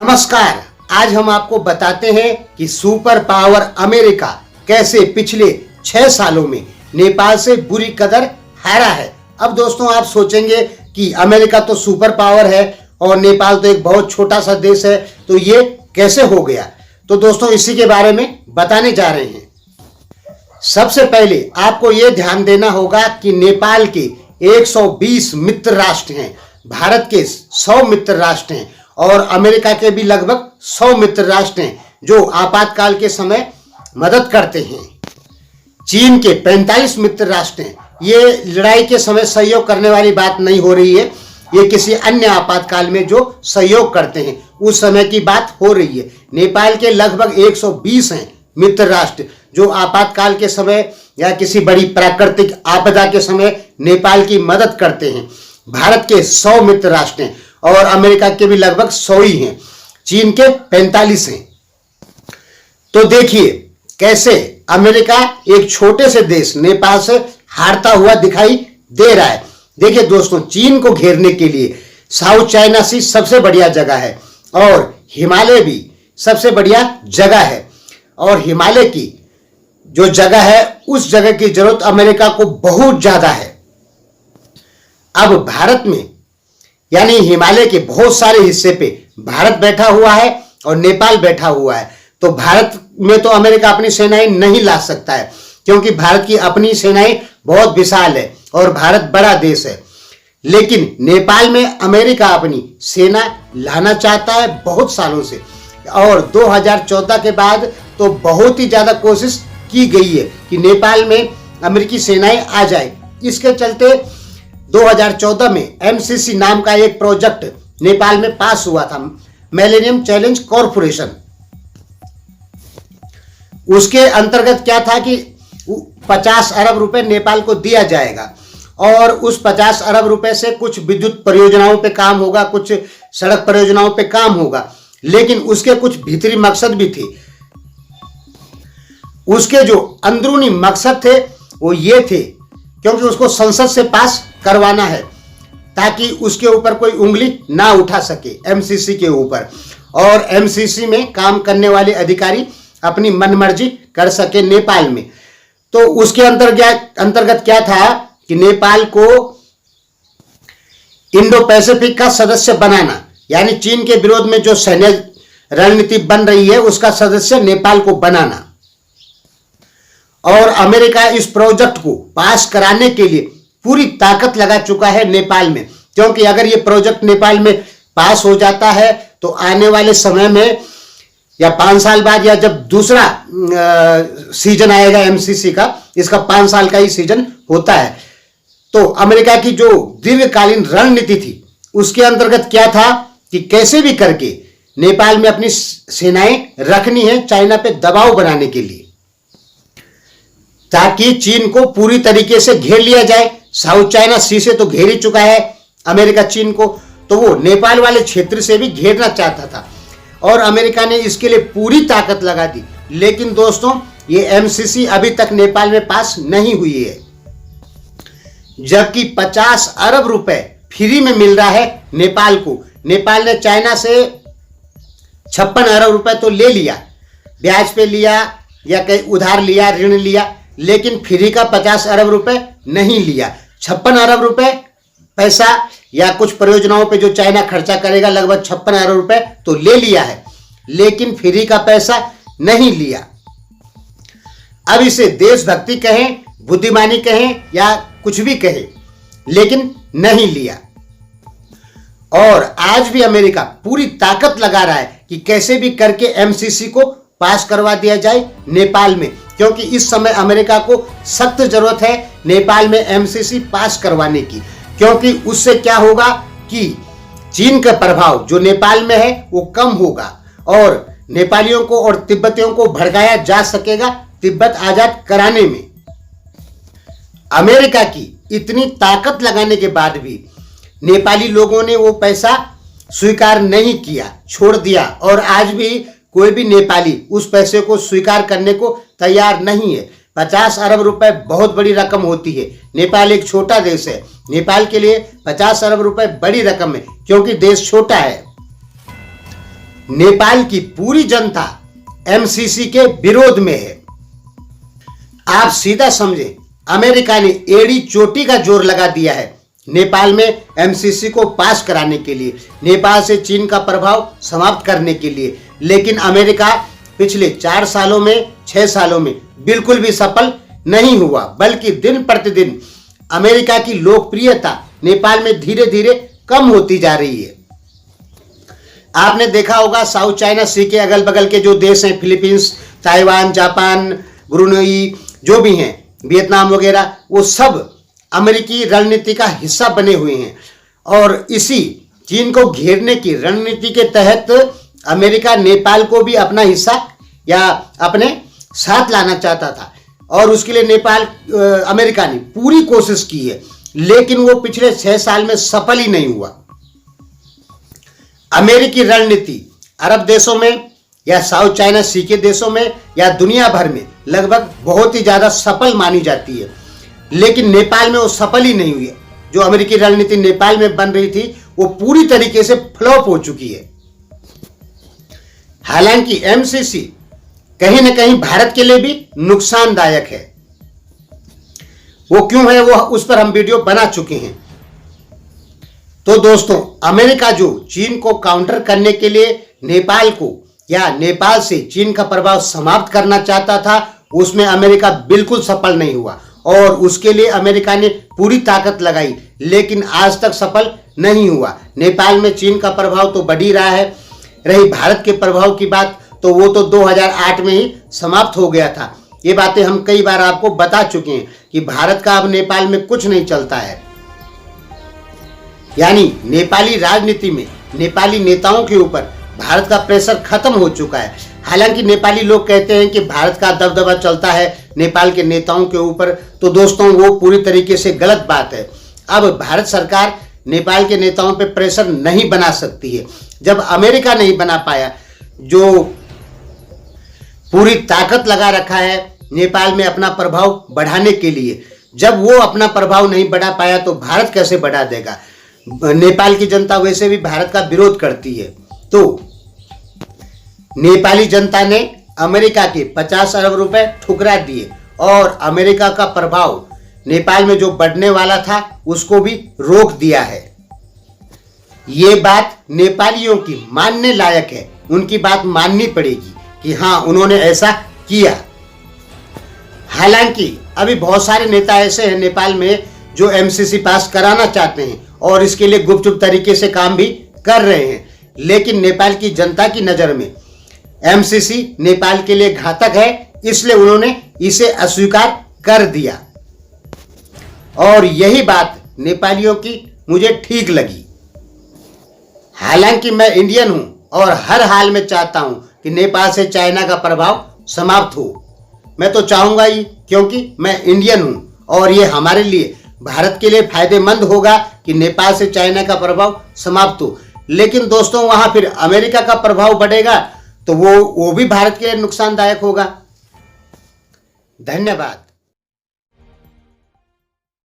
नमस्कार। आज हम आपको बताते हैं कि सुपर पावर अमेरिका कैसे पिछले 6 सालों में नेपाल से बुरी कदर हारा है। अब दोस्तों आप सोचेंगे कि अमेरिका तो सुपर पावर है और नेपाल तो एक बहुत छोटा सा देश है, तो ये कैसे हो गया। तो दोस्तों इसी के बारे में बताने जा रहे हैं। सबसे पहले आपको ये ध्यान देना होगा कि नेपाल के 120 मित्र राष्ट्र हैं, भारत के 100 मित्र राष्ट्र हैं और अमेरिका के भी लगभग 100 मित्र राष्ट्र हैं जो आपातकाल के समय मदद करते हैं। चीन के 45 मित्र राष्ट्र हैं। ये लड़ाई के समय सहयोग करने वाली बात नहीं हो रही है, ये किसी अन्य आपातकाल में जो सहयोग करते हैं उस समय की बात हो रही है। नेपाल के लगभग 120 हैं मित्र राष्ट्र जो आपातकाल के समय या किसी बड़ी प्राकृतिक आपदा के समय नेपाल की मदद करते हैं। भारत के 100 मित्र राष्ट्र हैं और अमेरिका के भी लगभग 100 ही हैं। चीन के 45 हैं। तो देखिए कैसे अमेरिका एक छोटे से देश नेपाल से हारता हुआ दिखाई दे रहा है। देखिए दोस्तों, चीन को घेरने के लिए साउथ चाइना सी सबसे बढ़िया जगह है और हिमालय भी सबसे बढ़िया जगह है। और हिमालय की जो जगह है उस जगह की जरूरत अमेरिका को बहुत ज्यादा है। अब भारत में यानी हिमालय के बहुत सारे हिस्से पे भारत बैठा हुआ है और नेपाल बैठा हुआ है, तो भारत में तो अमेरिका अपनी सेनाएं नहीं ला सकता है क्योंकि भारत की अपनी सेनाएं बहुत विशाल है और भारत बड़ा देश है। लेकिन नेपाल में अमेरिका अपनी सेना लाना चाहता है बहुत सालों से और 2014 के बाद तो बहुत ही ज्यादा कोशिश की गई है कि नेपाल में अमेरिकी सेनाएं आ जाए। इसके चलते 2014 में एमसीसी नाम का एक प्रोजेक्ट नेपाल में पास हुआ था, मिलेनियम चैलेंज कॉरपोरेशन। उसके अंतर्गत क्या था कि 50 अरब रुपए नेपाल को दिया जाएगा और उस 50 अरब रुपए से कुछ विद्युत परियोजनाओं पे काम होगा, कुछ सड़क परियोजनाओं पे काम होगा। लेकिन उसके कुछ भीतरी मकसद भी थे। उसके जो अंदरूनी मकसद थे वो ये थे क्योंकि उसको संसद से पास करवाना है ताकि उसके ऊपर कोई उंगली ना उठा सके एमसीसी के ऊपर, और एमसीसी में काम करने वाले अधिकारी अपनी मनमर्जी कर सके नेपाल में। तो उसके अंतर्गत क्या था कि नेपाल को इंडो पैसिफिक का सदस्य बनाना, यानी चीन के विरोध में जो सैन्य रणनीति बन रही है उसका सदस्य नेपाल को बनाना। और अमेरिका इस प्रोजेक्ट को पास कराने के लिए पूरी ताकत लगा चुका है नेपाल में, क्योंकि अगर ये प्रोजेक्ट नेपाल में पास हो जाता है तो आने वाले समय में या 5 साल बाद या जब दूसरा सीजन आएगा एमसीसी का, इसका 5 साल का ही सीजन होता है, तो अमेरिका की जो दीर्घकालीन रणनीति थी उसके अंतर्गत क्या था कि कैसे भी करके नेपाल में अपनी सेनाएं रखनी है चाइना पे दबाव बनाने के लिए ताकि चीन को पूरी तरीके से घेर लिया जाए। साउथ चाइना सी से तो घेर ही चुका है अमेरिका चीन को, तो वो नेपाल वाले क्षेत्र से भी घेरना चाहता था और अमेरिका ने इसके लिए पूरी ताकत लगा दी। लेकिन दोस्तों ये एमसीसी अभी तक नेपाल में पास नहीं हुई है, जबकि 50 अरब रुपए फ्री में मिल रहा है नेपाल को। नेपाल ने चाइना से 56 अरब रुपए तो ले लिया, ब्याज पे लिया या कहीं उधार लिया, ऋण लिया, लेकिन फ्री का 50 अरब रुपए नहीं लिया। 56 अरब रुपए पैसा या कुछ परियोजनाओं पे जो चाइना खर्चा करेगा लगभग 56 अरब रुपए तो ले लिया है, लेकिन फ्री का पैसा नहीं लिया। अब इसे देशभक्ति कहें, बुद्धिमानी कहें या कुछ भी कहें, लेकिन नहीं लिया। और आज भी अमेरिका पूरी ताकत लगा रहा है कि कैसे भी करके एमसीसी को पास करवा दिया जाए नेपाल में, क्योंकि इस समय अमेरिका को सख्त जरूरत है नेपाल में एमसीसी पास करवाने की। क्योंकि उससे क्या होगा कि चीन का प्रभाव जो नेपाल में है वो कम होगा और नेपालियों को और तिब्बतियों को भड़काया जा सकेगा तिब्बत आजाद कराने में। अमेरिका की इतनी ताकत लगाने के बाद भी नेपाली लोगों ने वो पैसा स्वीकार नहीं किया, छोड़ दिया, और आज भी कोई भी नेपाली उस पैसे को स्वीकार करने को तैयार नहीं है। 50 अरब रुपए बहुत बड़ी रकम होती है। नेपाल एक छोटा देश है, नेपाल के लिए 50 अरब रुपए बड़ी रकम है क्योंकि देश छोटा है। नेपाल की पूरी जनता एमसीसी के विरोध में है। आप सीधा समझें, अमेरिका ने एड़ी चोटी का जोर लगा दिया है नेपाल में एमसीसी को पास कराने के लिए, नेपाल से चीन का प्रभाव समाप्त करने के लिए। लेकिन अमेरिका पिछले 4 सालों में 6 सालों में बिल्कुल भी सफल नहीं हुआ, बल्कि दिन प्रतिदिन अमेरिका की लोकप्रियता नेपाल में धीरे धीरे कम होती जा रही है। आपने देखा होगा साउथ चाइना सी के अगल बगल के जो देश हैं, फिलीपींस, ताइवान, जापान, ब्रुनेई, जो भी हैं, वियतनाम वगैरह, वो सब अमेरिकी रणनीति का हिस्सा बने हुए हैं। और इसी चीन को घेरने की रणनीति के तहत अमेरिका नेपाल को भी अपना हिस्सा या अपने साथ लाना चाहता था, और उसके लिए अमेरिका ने पूरी कोशिश की है, लेकिन वो पिछले 6 साल में सफल ही नहीं हुआ। अमेरिकी रणनीति अरब देशों में या साउथ चाइना सी के देशों में या दुनिया भर में लगभग बहुत ही ज्यादा सफल मानी जाती है, लेकिन नेपाल में वो सफल ही नहीं हुई है। जो अमेरिकी रणनीति नेपाल में बन रही थी वो पूरी तरीके से फ्लॉप हो चुकी है। हालांकि एमसीसी कहीं ना कहीं भारत के लिए भी नुकसानदायक है। वो क्यों है, वो उस पर हम वीडियो बना चुके हैं। तो दोस्तों, अमेरिका जो चीन को काउंटर करने के लिए नेपाल को या नेपाल से चीन का प्रभाव समाप्त करना चाहता था, उसमें अमेरिका बिल्कुल सफल नहीं हुआ, और उसके लिए अमेरिका ने पूरी ताकत लगाई, लेकिन आज तक सफल नहीं हुआ। नेपाल में चीन का प्रभाव तो बढ़ ही रहा है। रही भारत के प्रभाव की बात, तो वो तो 2008 में ही समाप्त हो गया था। ये बातें हम कई बार आपको बता चुके हैं कि भारत का अब नेपाल में कुछ नहीं चलता है। यानी नेपाली राजनीति में नेपाली नेताओं के ऊपर भारत का प्रेशर खत्म हो चुका है। हालांकि नेपाली लोग कहते हैं कि भारत का दबदबा चलता है नेपाल के नेताओं के ऊपर, तो दोस्तों वो पूरी तरीके से गलत बात है। अब भारत सरकार नेपाल के नेताओं पे प्रेशर नहीं बना सकती है। जब अमेरिका नहीं बना पाया, जो पूरी ताकत लगा रखा है नेपाल में अपना प्रभाव बढ़ाने के लिए, जब वो अपना प्रभाव नहीं बढ़ा पाया तो भारत कैसे बढ़ा देगा। नेपाल की जनता वैसे भी भारत का विरोध करती है। तो नेपाली जनता ने अमेरिका के 50 अरब रुपए ठुकरा दिए, और अमेरिका का प्रभाव नेपाल में जो बढ़ने वाला था उसको भी रोक दिया है। ये बात नेपालियों की मानने लायक है, उनकी बात माननी पड़ेगी कि हाँ, उन्होंने ऐसा किया। हालांकि अभी बहुत सारे नेता ऐसे हैं नेपाल में जो एमसीसी पास कराना चाहते हैं और इसके लिए गुपचुप तरीके से काम भी कर रहे हैं, लेकिन नेपाल की जनता की नज़र में एमसीसी नेपाल के लिए घातक है, इसलिए उन्होंने इसे अस्वीकार कर दिया। और यही बात नेपालियों की मुझे ठीक लगी। हालांकि मैं इंडियन हूं और हर हाल में चाहता हूं कि नेपाल से चाइना का प्रभाव समाप्त हो। मैं तो चाहूंगा ही, क्योंकि मैं इंडियन हूं और ये हमारे लिए, भारत के लिए फायदेमंद होगा कि नेपाल से चाइना का प्रभाव समाप्त हो। लेकिन दोस्तों, वहां फिर अमेरिका का प्रभाव बढ़ेगा तो वो भी भारत के लिए नुकसानदायक होगा। धन्यवाद।